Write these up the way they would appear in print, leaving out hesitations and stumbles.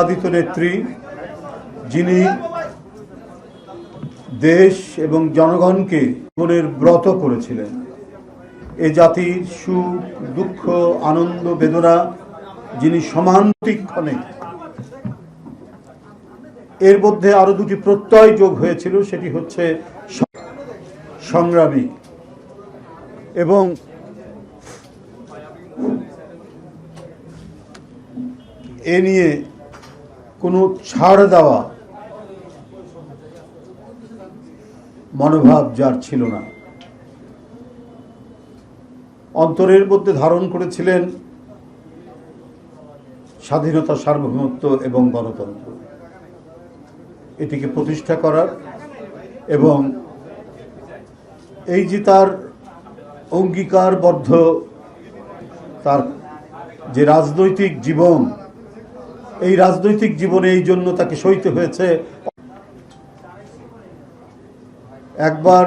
আদিত নেত্রী, যিনি দেশ এবং জনগণকে জীবনের ব্রত করেছিলেন। এ জাতির সুখ দুঃখ আনন্দ বেদনা যিনি সমান্তিক্ষণে, এর মধ্যে আরো দুটি প্রত্যয় যোগ হয়েছিল, সেটি হচ্ছে সংগ্রামী এবং এ নিয়ে কোনো ছাড় দেওয়া মনোভাব যার ছিল না। অন্তরের মধ্যে ধারণ করেছিলেন স্বাধীনতা, সার্বভৌমত্ব এবং গণতন্ত্র, এটিকে প্রতিষ্ঠা করার এবং এই যে তার অঙ্গীকারবদ্ধ তার যে রাজনৈতিক জীবন, এই রাজনৈতিক জীবনে এই জন্য তাকে সইতে হয়েছে। একবার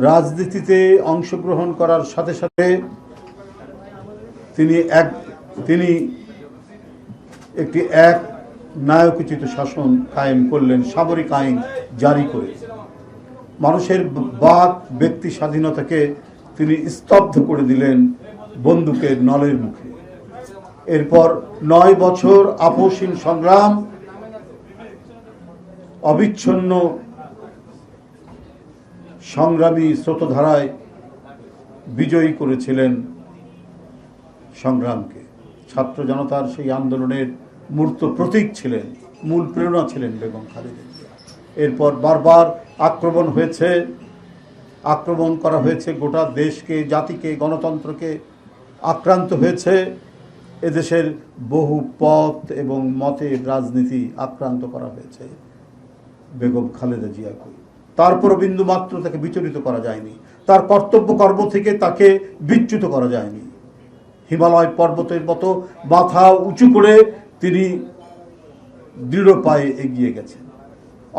রাজনীতিতে অংশগ্রহণ করার সাথে সাথে তিনি একটি এক নায়কোচিত শাসন কায়েম করলেন, সামরিক আইন জারি করে মানুষের বাক ব্যক্তি স্বাধীনতাকে তিনি স্তব্ধ করে দিলেন বন্দুকের নলের মুখে। এরপর 9 বছর আপোষহীন সংগ্রাম, অবিচ্ছিন্ন সংগ্রামী স্রোতধারায় বিজয়ী করেছিলেন সংগ্রামকে। ছাত্র জনতার সেই আন্দোলনের মূর্ত প্রতীক ছিলেন, মূল প্রেরণা ছিলেন বেগম খালেদা জিয়া। এরপর বারবার আক্রমণ করা হয়েছে, গোটা দেশকে, জাতিকে, গণতন্ত্রকে আক্রান্ত হয়েছে। এদেশের বহু পথ এবং মতের রাজনীতি আক্রান্ত করা হয়েছে বেগম খালেদা জিয়াকে। তারপরও বিন্দু মাত্র তাকে বিচলিত করা যায়নি, তার কর্তব্য কর্ম থেকে তাকে বিচ্যুত করা যায়নি। হিমালয় পর্বতের মতো মাথা উঁচু করে তিনি দৃঢ় পায়ে এগিয়ে গেছেন,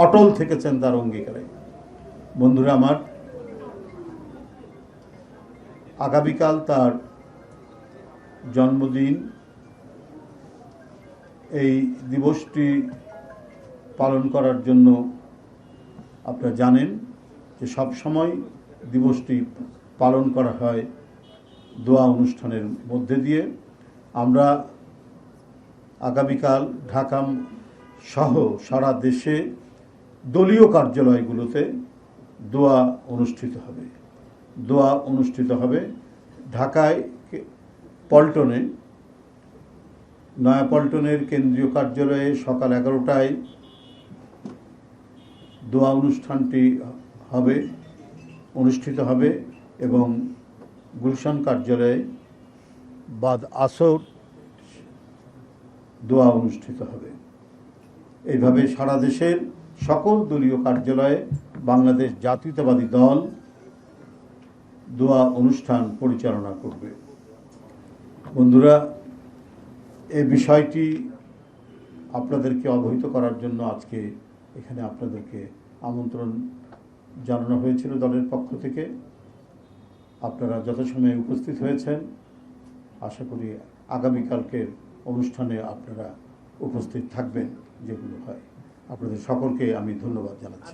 অটল থেকেছেন তার অঙ্গীকারে। বন্ধুরা আমার, আগামীকাল তার জন্মদিন। এই দিবসটি পালন করার জন্য আপনারা জানেন যে সব সময় দিবসটি পালন করা হয় দোয়া অনুষ্ঠানের মধ্যে দিয়ে। আমরা আগামীকাল ঢাকা সহ সারা দেশে দলীয় কার্যালয়গুলোতে দোয়া অনুষ্ঠিত হবে। ঢাকায় পল্টনে, নয়াপল্টনের কেন্দ্রীয় কার্যালয়ে সকাল 11টায় দোয়া অনুষ্ঠানটি অনুষ্ঠিত হবে এবং গুলশান কার্যালয়ে বাদ আসর দোয়া অনুষ্ঠিত হবে। এইভাবে সারা দেশের সকল দলীয় কার্যালয়ে বাংলাদেশ জাতীয়তাবাদী দল দোয়া অনুষ্ঠান পরিচালনা করবে। বন্ধুরা, এই বিষয়টি আপনাদেরকে অবহিত করার জন্য আজকে এখানে আপনাদেরকে আমন্ত্রণ জানানো হয়েছিল দলের পক্ষ থেকে। আপনারা যথাসময়ে উপস্থিত হয়েছেন। আশা করি আগামীকালকের অনুষ্ঠানে আপনারা উপস্থিত থাকবেন, যেগুলো হয়। আপনাদের সকলকে আমি ধন্যবাদ জানাচ্ছি।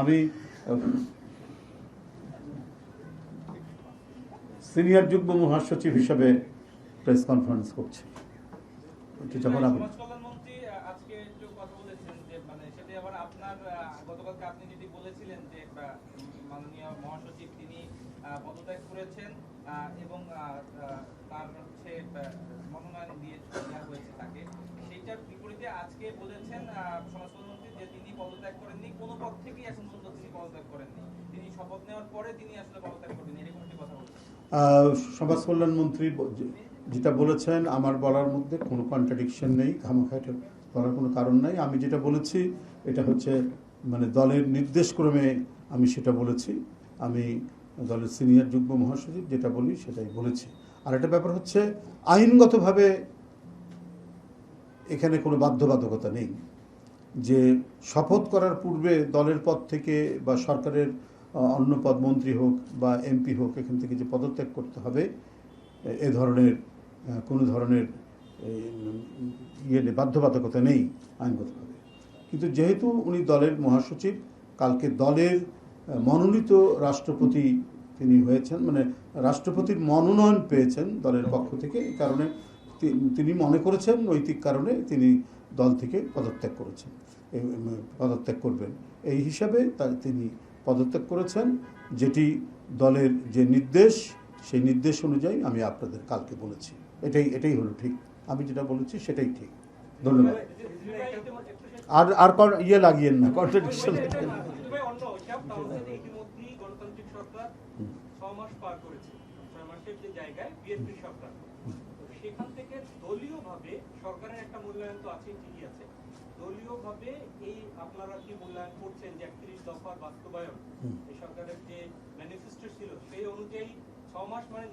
আমি সিনিয়র যুগ্ম মহাসচিব হিসেবে প্রেস কনফারেন্স করছি। যখন আপনি পদত্যাগ করেছেন এবং তার মনোনয়ন দেওয়া হয়েছে তাকে, সেইটার বিপরীতে আজকে বলেছেন সমাজকল্যাণমন্ত্রী যে তিনি পদত্যাগ করেননি, কোনো পদ থেকেই এখন পর্যন্ত তিনি পদত্যাগ করেননি, তিনি শপথ নেওয়ার পরে তিনি আসলে পদত্যাগ করেন, এরকম একটি কথা বলছেন। সমাজ কল্যাণমন্ত্রী যেটা বলেছেন, আমার বলার মধ্যে কোনো কন্ট্রাডিকশন নেই, খামোখাটে বলার কোনো কারণ নাই। আমি যেটা বলেছি এটা হচ্ছে দলের নির্দেশক্রমে আমি সেটা বলেছি। আমি দলের সিনিয়র যুগ্ম মহাসচিব যেটা বলি সেটাই বলেছি। আর একটা ব্যাপার হচ্ছে, আইনগতভাবে এখানে কোনো বাধ্যবাধকতা নেই যে শপথ করার পূর্বে দলের পদ থেকে বা সরকারের অন্য পদ, মন্ত্রী হোক বা এমপি হোক, এখান থেকে যে পদত্যাগ করতে হবে, এ ধরনের কোনো ধরনের বাধ্যবাধকতা নেই আইনগতভাবে। কিন্তু যেহেতু উনি দলের মহাসচিব, কালকে দলের মনোনীত রাষ্ট্রপতি তিনি হয়েছেন, মানে রাষ্ট্রপতির মনোনয়ন পেয়েছেন দলের পক্ষ থেকে, এই কারণে তিনি মনে করেছেন নৈতিক কারণে তিনি দল থেকে পদত্যাগ করেছেন, পদত্যাগ করবেন এই হিসাবে তিনি পদত্যাগ করেছেন, যেটি দলের যে নির্দেশ সেই নির্দেশ অনুযায়ী আমি আপনাদের কালকে বলেছি। এটাই হলো ঠিক, আমি যেটা বলেছি সেটাই ঠিক। ধন্যবাদ। আর ইয়ে লাগিয়েন না, কন্ট্রাডিকশন। গণতান্ত্রিক সরকার 6 মাস পার করেছে, 6 মাসের যে জায়গায় বিএনপি সরকার, সেখান থেকে দলীয়ভাবে সরকারের একটা মূল্যায়ন তো আছে, ঠিকই আছে, দলীয়ভাবে এই আপনারা কি মূল্যায়ন করছেন যে 31 দফার বাস্তবায়ন এই সরকারের যে ম্যানিফেস্টো ছিল সেই অনুযায়ী 6 মাস মানে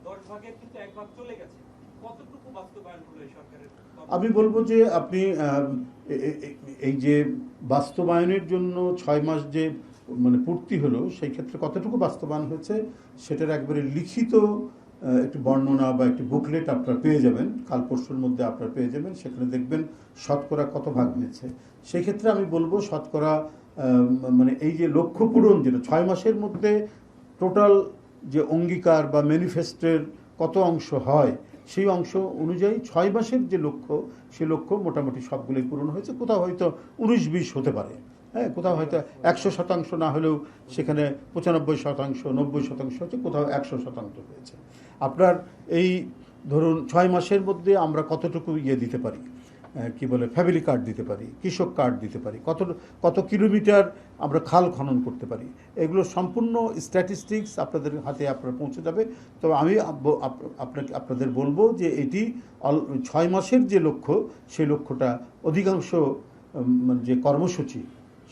10 ভাগের কিন্তু 1 ভাগ চলে গেছে, কতটুকু বাস্তবায়ন হলো এই সরকারের? আমি বলবো যে আপনি এই যে বাস্তবায়নের জন্য 6 মাস যে মানে পূর্তি হলো, সেই ক্ষেত্রে কতটুকু বাস্তবায়ন হয়েছে সেটার একবারে লিখিত একটি বর্ণনা বা একটি বুকলেট আপনারা পেয়ে যাবেন, কাল পরশুর মধ্যে আপনারা পেয়ে যাবেন। সেখানে দেখবেন শতকরা কত ভাগ হয়েছে। সেই ক্ষেত্রে আমি বলবো শতকরা মানে এই যে লক্ষ্য পূরণ, যেটা 6 মাসের মধ্যে টোটাল যে অঙ্গীকার বা ম্যানিফেস্টোর কত অংশ হয়, সেই অংশ অনুযায়ী 6 মাসের যে লক্ষ্য, সেই লক্ষ্য মোটামুটি সবগুলোই পূরণ হয়েছে। কোথাও হয়তো 19-20 হতে পারে, হ্যাঁ, কোথাও হয়তো 100% না হলেও সেখানে 95%, 90% হচ্ছে, কোথাও 100% হয়েছে। আপনার এই ধরুন 6 মাসের মধ্যে আমরা কতটুকু ইয়ে দিতে পারি, কি বলে, ফ্যামিলি কার্ড দিতে পারি, কৃষক কার্ড দিতে পারি, কত কিলোমিটার আমরা খাল খনন করতে পারি, এগুলো সম্পূর্ণ স্ট্যাটিস্টিক্স আপনাদের হাতে আপনারা পৌঁছে যাবে। তবে আমি আপনাদের বলবো যে এটি 6 মাসের যে লক্ষ্য, সেই লক্ষ্যটা অধিকাংশ যে কর্মসূচি,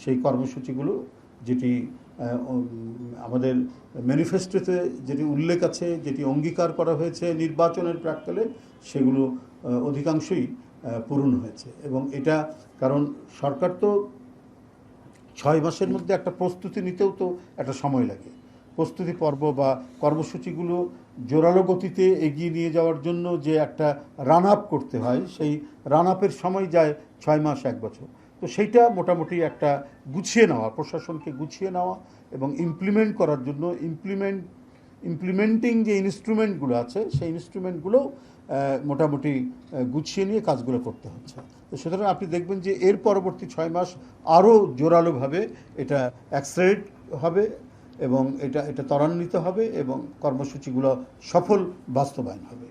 সেই কর্মসূচিগুলো যেটি আমাদের ম্যানিফেস্টোতে যেটি উল্লেখ আছে, যেটি অঙ্গীকার করা হয়েছে নির্বাচনের প্রাক্কালে, সেগুলো অধিকাংশই পূরণ হয়েছে। এবং এটা কারণ সরকার তো 6 মাসের মধ্যে একটা প্রস্তুতি নিতেও তো একটা সময় লাগে। প্রস্তুতি পর্ব বা কর্মসূচিগুলো জোরালো গতিতে এগিয়ে নিয়ে যাওয়ার জন্য যে একটা রান আপ করতে হয়, সেই রান আপের সময় যায় 6 মাস 1 বছর। তো সেইটা মোটামুটি একটা গুছিয়ে নেওয়া, প্রশাসনকে গুছিয়ে নেওয়া এবং ইমপ্লিমেন্ট করার জন্য ইমপ্লিমেন্টিং যে ইনস্ট্রুমেন্টগুলো আছে, সেই ইনস্ট্রুমেন্টগুলো মোটামুটি গুছিয়ে নিয়ে কাজগুলো করতে হচ্ছে। তো সুতরাং আপনি দেখবেন যে এর পরবর্তী 6 মাস আরও জোরালোভাবে এটা অ্যাক্সেলারেট হবে এবং এটা ত্বরান্বিত হবে এবং কর্মসূচিগুলো সফল বাস্তবায়ন হবে।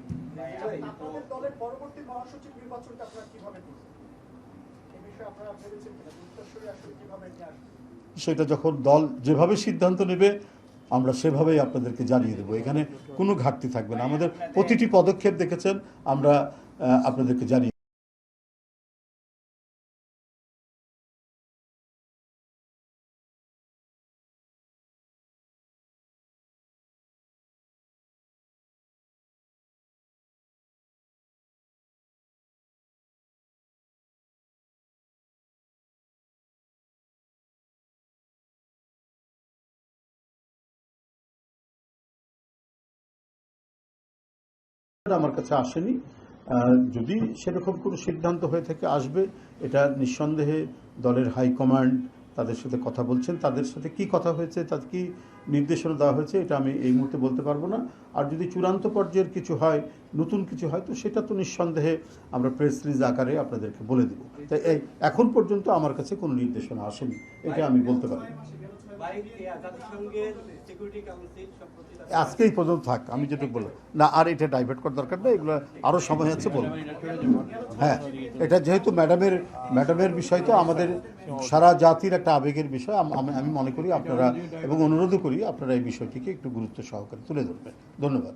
সেটা যখন দল যেভাবে সিদ্ধান্ত নেবে আমরা সেভাবেই আপনাদেরকে জানিয়ে দেবো। এখানে কোনো ঘাটতি থাকবে না। আমাদের প্রতিটি পদক্ষেপ দেখেছেন আমরা আপনাদেরকে জানিয়ে আমার কাছে আসেনি। যদি সেরকম কোনো সিদ্ধান্ত হয়ে থাকে আসবে, এটা নিঃসন্দেহে দলের হাইকমান্ড তাদের সাথে কথা বলছেন, তাদের সাথে কি কথা হয়েছে, তাদের কি নির্দেশনা দেওয়া হয়েছে, এটা আমি এই মুহূর্তে বলতে পারবো না। আর যদি চূড়ান্ত পর্যায়ের কিছু হয়, নতুন কিছু হয়, তো সেটা তো নিঃসন্দেহে আমরা প্রেস রিলিজ আকারে আপনাদেরকে বলে দেবো। তাই এখন পর্যন্ত আমার কাছে কোনো নির্দেশনা আসেনি, এটা আমি বলতে পারি। আজকেই পর্যন্ত থাক, আমি যেটুকু বললাম না, আর এটা ডাইভার্ট করার দরকার নেই, এগুলো আরও সময় আছে বলবো। হ্যাঁ, এটা যেহেতু ম্যাডামের বিষয়, তো আমাদের সারা জাতির একটা আবেগের বিষয়। আমি মনে করি আপনারা এবং অনুরোধ করি আপনারা এই বিষয়টিকে একটু গুরুত্ব সহকারে তুলে ধরবেন। ধন্যবাদ।